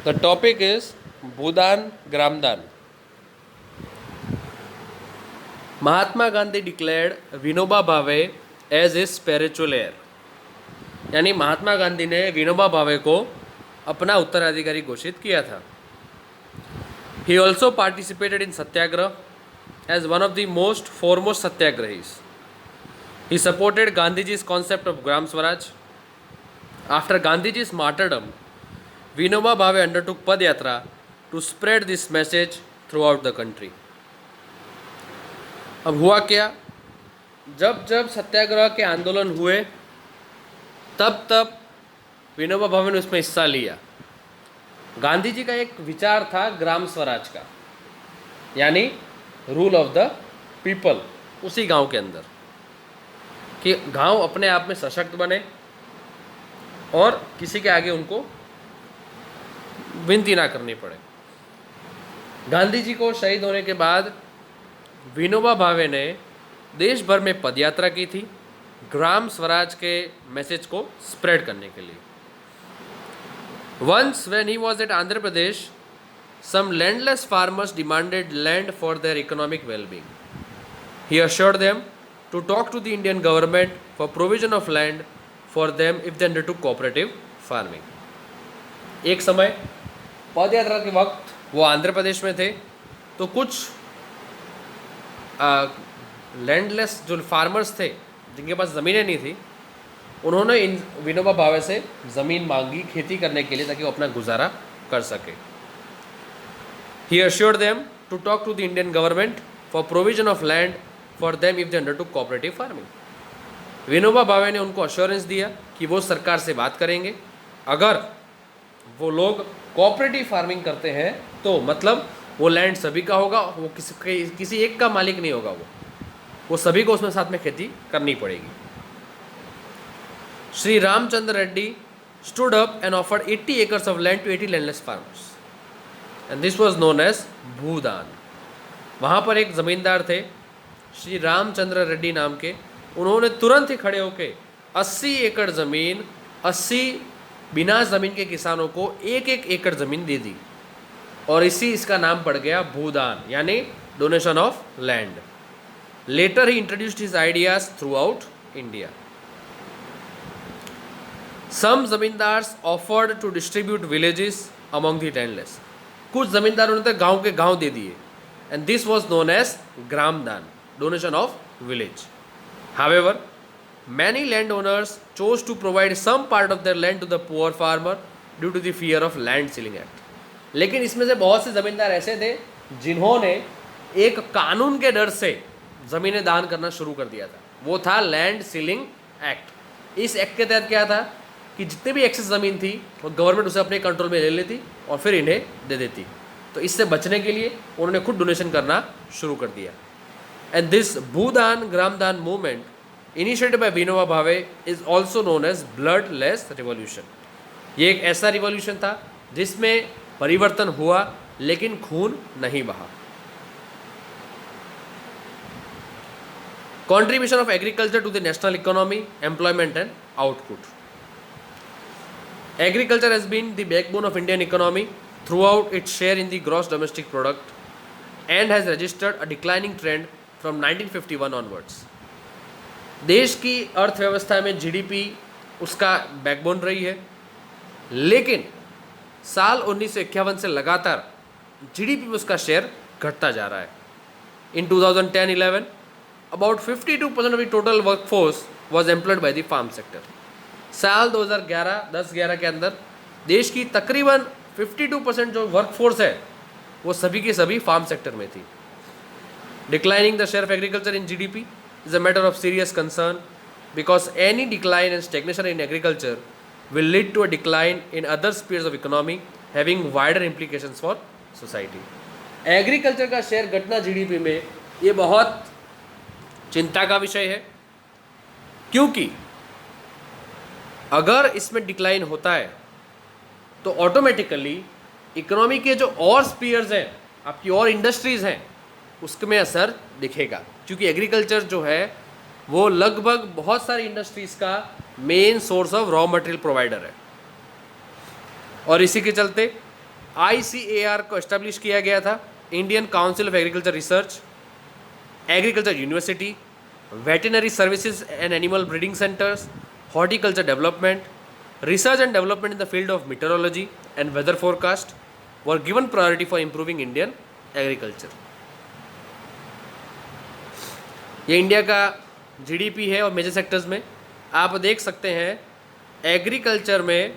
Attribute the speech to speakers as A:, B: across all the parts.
A: The topic is Bhudan Gramdan. Mahatma Gandhi declared Vinoba Bhave as his spiritual heir. यानी महात्मा गांधी ने विनोबा भावे को अपना उत्तराधिकारी घोषित किया था. He also participated in Satyagraha as one of the most foremost Satyagrahis. He supported Gandhiji's concept of Gram Swaraj. After Gandhiji's martyrdom, Vinoba Bhave undertook Padyatra to spread this message throughout the country. अब हुआ क्या, जब जब सत्याग्रह के आंदोलन हुए तब तब विनोबा भावे ने उसमें हिस्सा लिया. गांधी जी का एक विचार था ग्राम स्वराज का, यानी रूल ऑफ द पीपल उसी गांव के अंदर, कि गांव अपने आप में सशक्त बने और किसी के आगे उनको विनती ना करनी पड़े. गांधी जी को शहीद होने के बाद विनोबा भावे ने देश भर में पदयात्रा की थी ग्राम स्वराज के मैसेज को स्प्रेड करने के लिए. Once when he was at Andhra Pradesh, some landless farmers demanded land for their economic well-being. He assured them to talk to the Indian government for provision of land for them if they undertook cooperative farming. एक समय पदयात्रा के वक्त वो आंध्र प्रदेश में थे, तो कुछ landless जो फार्मर्स थे जिनके पास ज़मीनें नहीं थी, उन्होंने इन विनोबा भावे से ज़मीन मांगी खेती करने के लिए ताकि वो अपना गुजारा कर सके. He assured them to talk to the Indian government for provision of land for them if they undertook cooperative farming. Vinoba Bhave ने उनको अश्योरेंस दिया कि वो सरकार से बात करेंगे अगर वो लोग कोऑपरेटिव फार्मिंग करते हैं, तो मतलब वो लैंड सभी का होगा, वो किसी एक का मालिक नहीं होगा, वो सभी को उसमें साथ में खेती करनी पड़ेगी. Sri Ramchandra Reddy stood up and offered 80 acres of land to 80 landless farmers, and this was known as भूदान. वहाँ पर एक ज़मींदार थे श्री रामचंद्र रेड्डी नाम के, उन्होंने तुरंत ही खड़े होकर 80 एकड़ ज़मीन 80 बिना ज़मीन के किसानों को एक एक एकड़ ज़मीन दे दी, और इसका नाम पड़ गया भूदान, यानी डोनेशन ऑफ लैंड. लेटर ही introduced his ideas throughout India. Some zamindars offered to distribute villages among the landless. कुछ जमींदारों ने तो गांव के गांव दे दिए, and this was known as Gramdan, donation of village. However, many landowners chose to provide some part of their land to the poor farmer due to the fear of land sealing act. लेकिन इसमें से बहुत से जमींदार ऐसे थे जिन्होंने एक कानून के डर से ज़मीनें दान करना शुरू कर दिया था. वो था लैंड सीलिंग एक्ट. इस एक्ट के तहत क्या था कि जितने भी एक्सेस ज़मीन थी वो गवर्नमेंट उसे अपने कंट्रोल में ले लेती और फिर इन्हें दे देती. तो इससे बचने के लिए उन्होंने खुद डोनेशन करना शुरू कर दिया. And this Bhoodan Gramdan movement initiated by Vinoba Bhave is also known as bloodless revolution. ये एक ऐसा रिवॉल्यूशन था जिसमें परिवर्तन हुआ लेकिन खून नहीं बहा. Contribution of agriculture to the national economy, employment and output. Agriculture has been the backbone of Indian economy throughout its share in the gross domestic product and has registered a declining trend from 1951 onwards. देश की अर्थव्यवस्था में GDP उसका backbone रही है, लेकिन साल 1951 से लगातार जीडीपी में उसका शेयर घटता जा रहा है. In 2010-11, about 52% of the total workforce was employed by the farm sector. साल 2011-10-11 के अंदर देश की तकरीबन 52% जो वर्कफोर्स है वो सभी के सभी फार्म सेक्टर में थी. Declining the share of agriculture in GDP is a matter of serious concern because any decline and stagnation in agriculture will lead to a decline in other spheres of economy having wider implications for society. Agriculture का share घटना GDP में ये बहुत चिंता का विषय है, क्योंकि अगर इसमें डिक्लाइन होता है तो ऑटोमेटिकली इकोनॉमी के जो और स्पीयर्स हैं, आपकी और इंडस्ट्रीज़ हैं, उसमें असर दिखेगा. क्योंकि एग्रीकल्चर जो है वो लगभग बहुत सारी इंडस्ट्रीज़ का main source of raw material provider है, और इसी के चलते ICAR को एस्टेब्लिश किया गया था, Indian council of agriculture research, agriculture university, veterinary services and animal breeding centres, horticulture development, research and development in the field of meteorology and weather forecast were given priority for improving Indian agriculture. ये India का GDP है और major sectors में आप देख सकते हैं agriculture में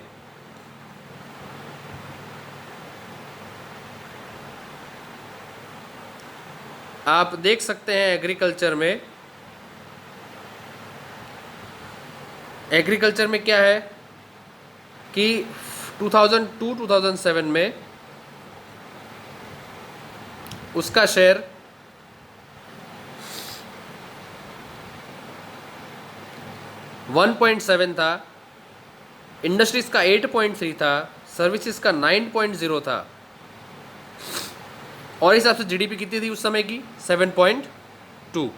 A: एग्रीकल्चर में क्या है कि 2002-2007 में उसका शेयर 1.7 था, इंडस्ट्रीज का 8.3 था, सर्विसेज का 9.0 था और इस हिसाब से जीडीपी कितनी थी उस समय की 7.2।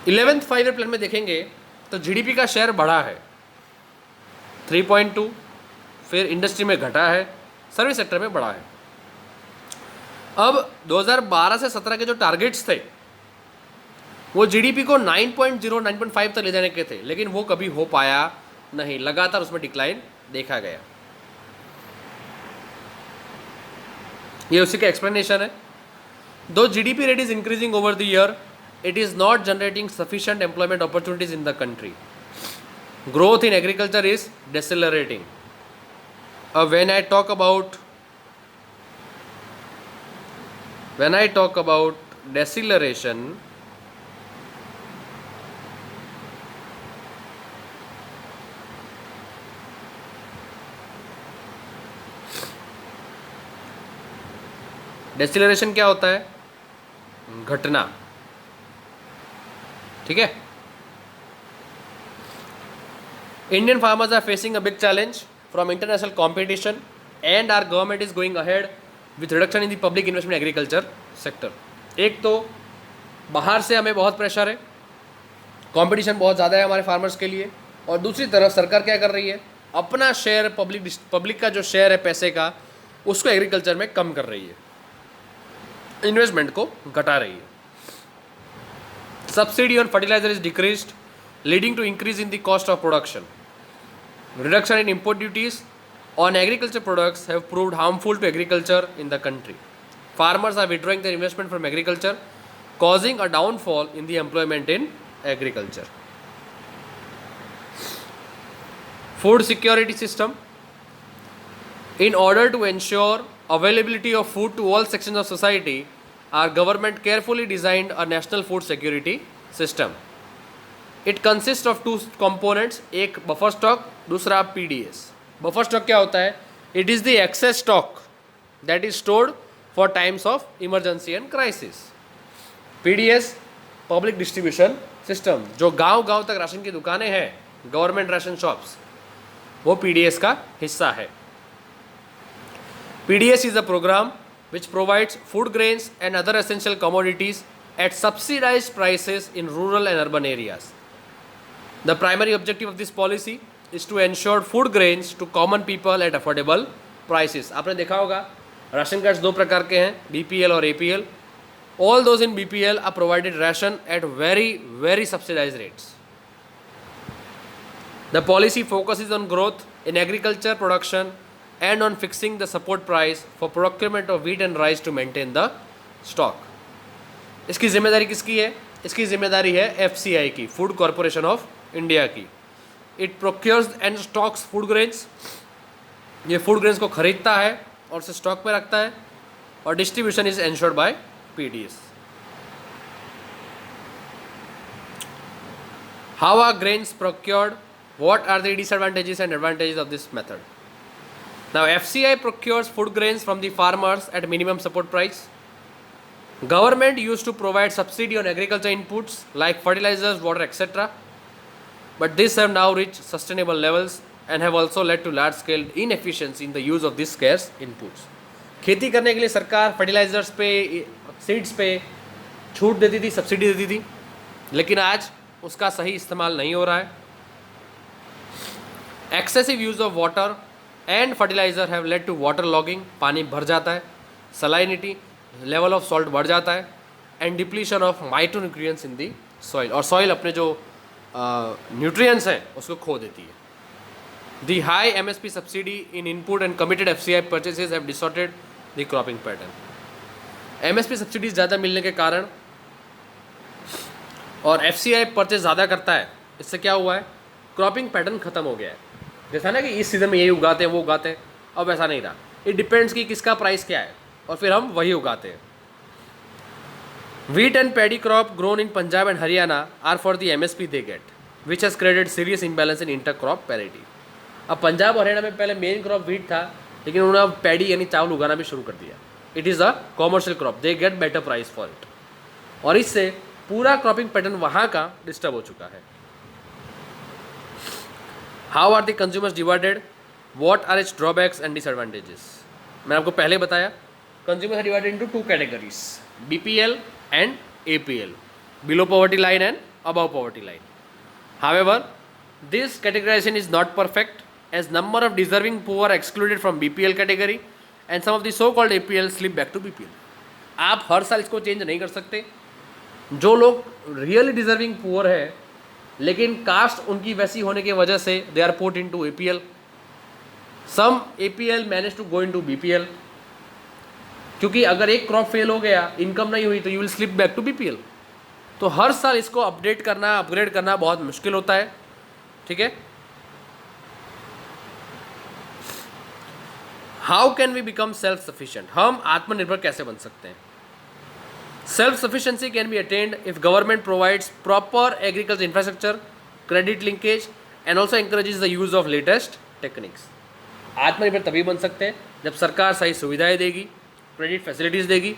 A: 11th 5-year प्लान में देखेंगे तो जीडीपी का शेयर बढ़ा है 3.2, फिर इंडस्ट्री में घटा है, सर्विस सेक्टर में बढ़ा है। अब 2012 से 17 के जो टारगेट्स थे वो जीडीपी को 9.0 9.5 तक ले जाने के थे, लेकिन वो कभी हो पाया नहीं, लगातार उसमें डिक्लाइन देखा गया। ये उसी का एक्सप्लेनेशन है। दो GDP rate is increasing over the year, it is not generating sufficient employment opportunities in the country. Growth in agriculture is decelerating. When I talk about deceleration, deceleration क्या होता है? घटना, ठीक है। Indian farmers are facing a big challenge from international competition and our government is going ahead with reduction in the public investment agriculture sector. एक तो बाहर से हमें बहुत प्रेशर है, कंपटीशन बहुत ज़्यादा है हमारे फार्मर्स के लिए, और दूसरी तरफ सरकार क्या कर रही है, अपना शेयर पब्लिक का जो शेयर है पैसे का उसको एग्रीकल्चर में कम कर रही है, इन्वेस्टमेंट को घटा रही है। Subsidy on fertilizer is decreased, leading to increase in the cost of production. Reduction in import duties on agriculture products have proved harmful to agriculture in the country. Farmers are withdrawing their investment from agriculture, causing a downfall in the employment in agriculture. Food security system. In order to ensure availability of food to all sections of society, our government carefully designed a national food security system. It consists of two components, एक buffer stock, दूसरा PDS. Buffer stock क्या होता है? It is the excess stock that is stored for times of emergency and crisis. PDS public distribution system, जो गांव-गांव तक ration की दुकानें हैं, गवर्नमेंट राशन शॉप्स, वो PDS का हिस्सा है। PDS is a program which provides food grains and other essential commodities at subsidized prices in rural and urban areas. The primary objective of this policy is to ensure food grains to common people at affordable prices. आपने देखा होगा ration cards दो प्रकार के हैं, BPL और APL. All those in BPL are provided ration at very subsidized rates. The policy focuses on growth in agriculture production and on fixing the support price for procurement of wheat and rice to maintain the stock. इसकी जिम्मेदारी किसकी है? इसकी जिम्मेदारी है FCI की, food corporation of India की। It procures and stocks food grains, ये फूड ग्रेन्स को खरीदता है और उसे स्टॉक में रखता है, और distribution is ensured by PDS. How are grains procured? What are the disadvantages and advantages of this method? Now FCI procures food grains from the farmers at minimum support price. Government used to provide subsidy on agriculture inputs like fertilizers, water, etc. But these have now reached sustainable levels and have also led to large scale inefficiency in the use of these scarce inputs. खेती करने के लिए सरकार fertilisers पे, seeds पे छूट देती थी, सब्सिडी देती थी, लेकिन आज उसका सही इस्तेमाल नहीं हो रहा है. Excessive use of water and fertilizer have led to water logging, पानी भर जाता है, सलाइनिटी, लेवल ऑफ सॉल्ट बढ़ जाता है, and depletion of micronutrients in the soil, और सॉइल अपने जो न्यूट्रिएंट्स हैं उसको खो देती है. The high MSP subsidy in input and committed FCI purchases have distorted the cropping pattern. MSP subsidies ज़्यादा मिलने के कारण और FCI परचेज ज़्यादा करता है, इससे क्या हुआ है, क्रॉपिंग पैटर्न खत्म हो गया है. जैसा ना कि इस सीज़न में यही उगाते हैं वो उगाते हैं, अब ऐसा नहीं रहा. इट डिपेंड्स कि किसका प्राइस क्या है और फिर हम वही उगाते हैं. Wheat and paddy crop grown in Punjab and Haryana are for the MSP they get, which has created serious imbalance in inter-crop parity. अब पंजाब और हरियाणा में पहले मेन क्रॉप व्हीट था, लेकिन उन्होंने अब पैडी यानी चावल उगाना भी शुरू कर दिया. It is a commercial crop, they get better price for it. और इससे पूरा क्रॉपिंग पैटर्न वहाँ का डिस्टर्ब हो चुका है. How are the consumers divided, what are its drawbacks and disadvantages. मैंने आपको पहले बताया consumers are divided into 2 categories, BPL and APL, below poverty line and above poverty line. However, this categorization is not perfect as number of deserving poor are excluded from BPL category and some of the so-called APL slip back to BPL. आप हर साल इसको change नहीं कर सकते. जो लोग really deserving poor है लेकिन कास्ट उनकी वैसी होने की वजह से they are put into APL. Some APL manage to go into BPL, क्योंकि अगर एक क्रॉप फेल हो गया, इनकम नहीं हुई, तो you will slip back to BPL. तो हर साल इसको अपडेट करना, अपग्रेड करना बहुत मुश्किल होता है. ठीक है. How can we become self sufficient, हम आत्मनिर्भर कैसे बन सकते हैं. Self sufficiency can be attained if government provides proper agriculture infrastructure, credit linkage and also encourages the use of latest techniques. आत्मनिर्भर तभी बन सकते हैं जब सरकार सही सुविधाएं देगी, क्रेडिट फैसिलिटीज़ देगी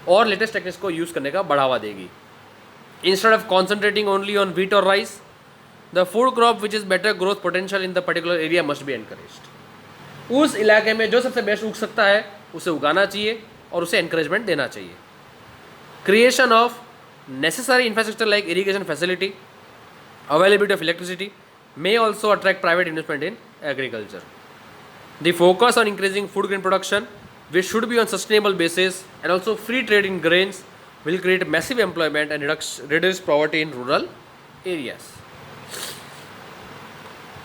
A: और लेटेस्ट टेक्निक्स को यूज़ करने का बढ़ावा देगी. Instead of concentrating only on wheat और rice, the food crop which is better growth potential in the particular area must be encouraged. उस इलाके में जो सबसे बेस्ट उग सकता है उसे उगाना चाहिए और उसे एनकरेजमेंट देना चाहिए. Creation of necessary infrastructure like irrigation facility, availability of electricity may also attract private investment in agriculture. The focus on increasing food grain production, which should be on sustainable basis, and also free trade in grains will create massive employment and reduce poverty in rural areas.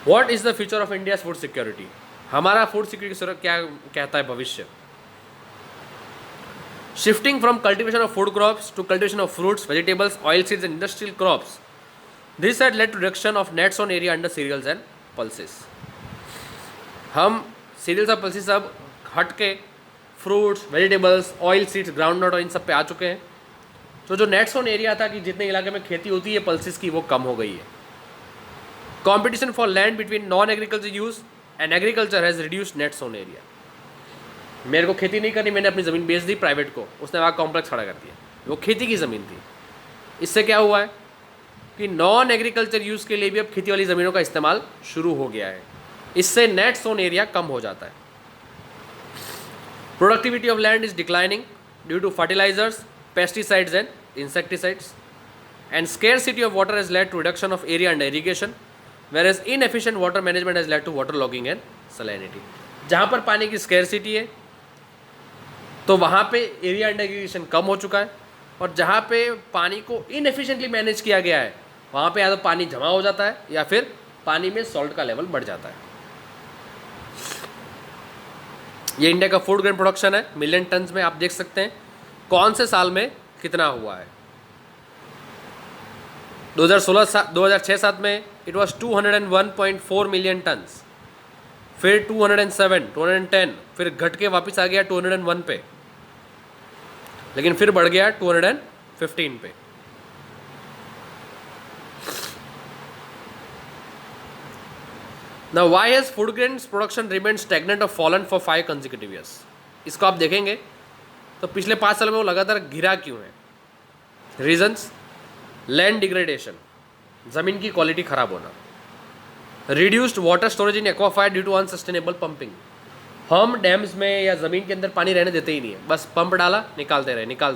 A: What is the future of India's food security? हमारा food security क्या कहता है भविष्य. Shifting from cultivation of food crops to cultivation of fruits, vegetables, oilseeds and industrial crops. This had led to reduction of net sown area under cereals and pulses. हम cereals और pulses अब हट के fruits, vegetables, oil seeds, ground और इन सब पे आ चुके हैं. तो जो नेट सोन एरिया था कि जितने इलाके में खेती होती है पल्सेस की, वो कम हो गई है. Competition for land between non agriculture use and agriculture has reduced net sown area. मेरे को खेती नहीं करनी, मैंने अपनी ज़मीन बेच दी प्राइवेट को, उसने वहाँ कॉम्प्लेक्स खड़ा कर दिया, वो खेती की ज़मीन थी. इससे क्या हुआ है कि नॉन एग्रीकल्चर यूज़ के लिए भी अब खेती वाली ज़मीनों का इस्तेमाल शुरू हो गया है. इससे नेट सोन एरिया कम हो जाता है. Productivity of land is declining due to fertilizers, pesticides and insecticides, and scarcity of water has led to reduction of area under irrigation, whereas inefficient water management has led to water logging and salinity. जहाँ पर पानी की scarcity है तो वहाँ पे area under irrigation कम हो चुका है, और जहाँ पे पानी को इनएफिशिएंटली मैनेज किया गया है वहाँ पे या तो पानी जमा हो जाता है या फिर पानी में सॉल्ट का लेवल बढ़ जाता है. ये इंडिया का फूड ग्रेन प्रोडक्शन है मिलियन टन्स में. आप देख सकते हैं कौन से साल में कितना हुआ है. 2006-7 में इट वाज 201.4 मिलियन टन्स, फिर 207, 210, फिर घट के वापस आ गया 201 पे, लेकिन फिर बढ़ गया 215 पे. Now why has food grains production remained stagnant or fallen for 5 consecutive years? इसको आप देखेंगे तो पिछले 5 साल में वो लगातार गिरा क्यों है. रीजन्स: लैंड डिग्रेडेशन, ज़मीन की क्वालिटी ख़राब होना, reduced water storage in aquifer due to unsustainable pumping. हम डैम्स में या ज़मीन के अंदर पानी रहने देते ही नहीं है, बस पंप डाला निकालते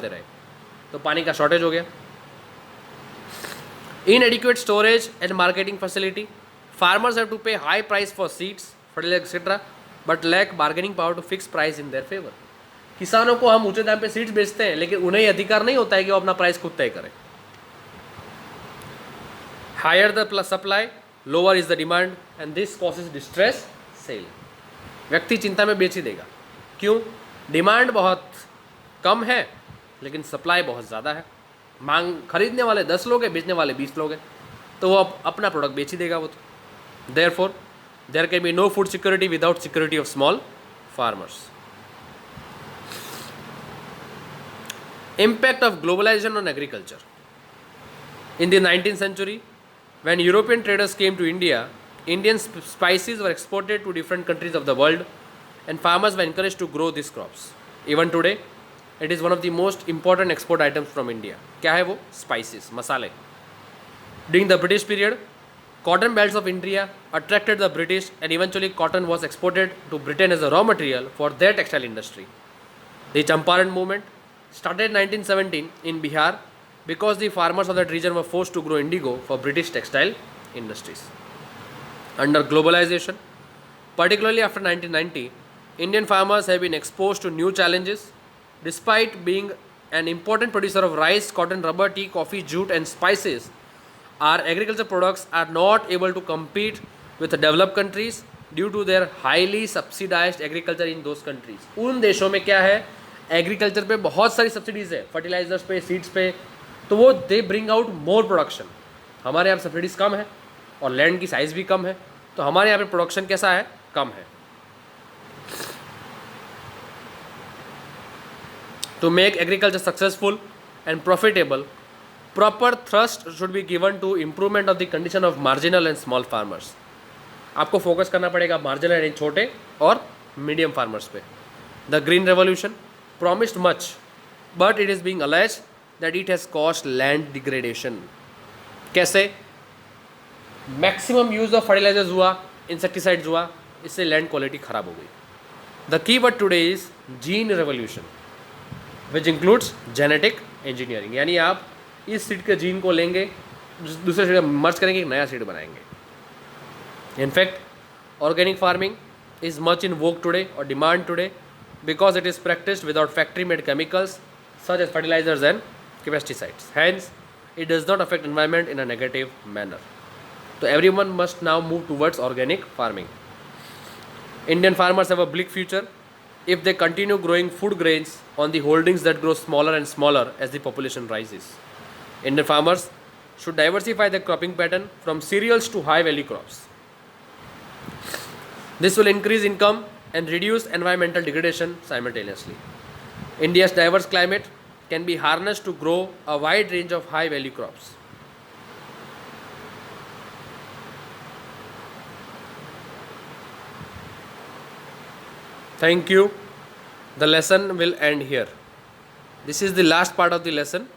A: रहे, तो पानी का शॉर्टेज हो गया. इनएडिक्वेट storage and marketing facility, farmers have to pay high price for seeds, fertilizer etc. But lack bargaining power to fix price in their favour. किसानों को हम ऊंचे दाम पे सीड्स बेचते हैं, लेकिन उन्हें ये अधिकार नहीं होता है कि वो अपना प्राइस खुद तय करें। Higher the supply lower is the demand and this causes distress sale. व्यक्ति चिंता में बेच ही देगा। क्यों? डिमांड बहुत कम है लेकिन सप्लाई बहुत ज़्यादा है। मांग खरीदने वाले 10 लोग हैं, बेचने वाले 20 लोग हैं, तो वो अपना प्रोडक्ट बेच ही देगा वो तो। Therefore there can be no food security without security of small farmers. Impact of globalization on agriculture. In the 19th century, when European traders came to India, Indian spices were exported to different countries of the world and farmers were encouraged to grow these crops. Even today, it is one of the most important export items from India. क्या है वो? Spices, मसाले. During the British period, cotton belts of India attracted the British and eventually cotton was exported to Britain as a raw material for their textile industry. The Champaran movement started in 1917 in Bihar because the farmers of that region were forced to grow indigo for British textile industries. Under globalization, particularly after 1990, Indian farmers have been exposed to new challenges. Despite being an important producer of rice, cotton, rubber, tea, coffee, jute and spices, our agriculture products are not able to compete with the developed countries due to their highly subsidized agriculture in those countries. उन देशों में क्या है, agriculture पे बहुत सारी subsidies है, fertilisers पे, सीड्स पे, तो वो they bring out more production. हमारे यहाँ सब्सिडीज़ कम है और लैंड की साइज़ भी कम है, तो हमारे यहाँ पे प्रोडक्शन कैसा है? कम है। To make agriculture successful and profitable, proper thrust should be given to improvement of the condition of marginal and small farmers. आपको फोकस करना पड़ेगा मार्जिनल यानी छोटे और मीडियम फार्मर्स पे। The green revolution promised much, but it is being alleged that it has caused land degradation. कैसे? Maximum use of fertilisers हुआ, insecticides हुआ, इससे लैंड क्वालिटी खराब हो गई। The key word today is gene revolution which includes genetic engineering, यानी आप इस सीड के जीन को लेंगे, दूसरे सीड मर्ज करेंगे, एक नया सीड बनाएंगे। In fact organic farming is much in vogue today और demand today because it is practiced without factory made chemicals such as fertilizers and pesticides. Hence, it does not affect environment in a negative manner. So everyone must now move towards organic farming. Indian farmers have a bleak future if they continue growing food grains on the holdings that grow smaller and smaller as the population rises. Indian farmers should diversify their cropping pattern from cereals to high value crops. This will increase income and reduce environmental degradation simultaneously. India's diverse climate can be harnessed to grow a wide range of high value crops. Thank you. The lesson will end here. This is the last part of the lesson.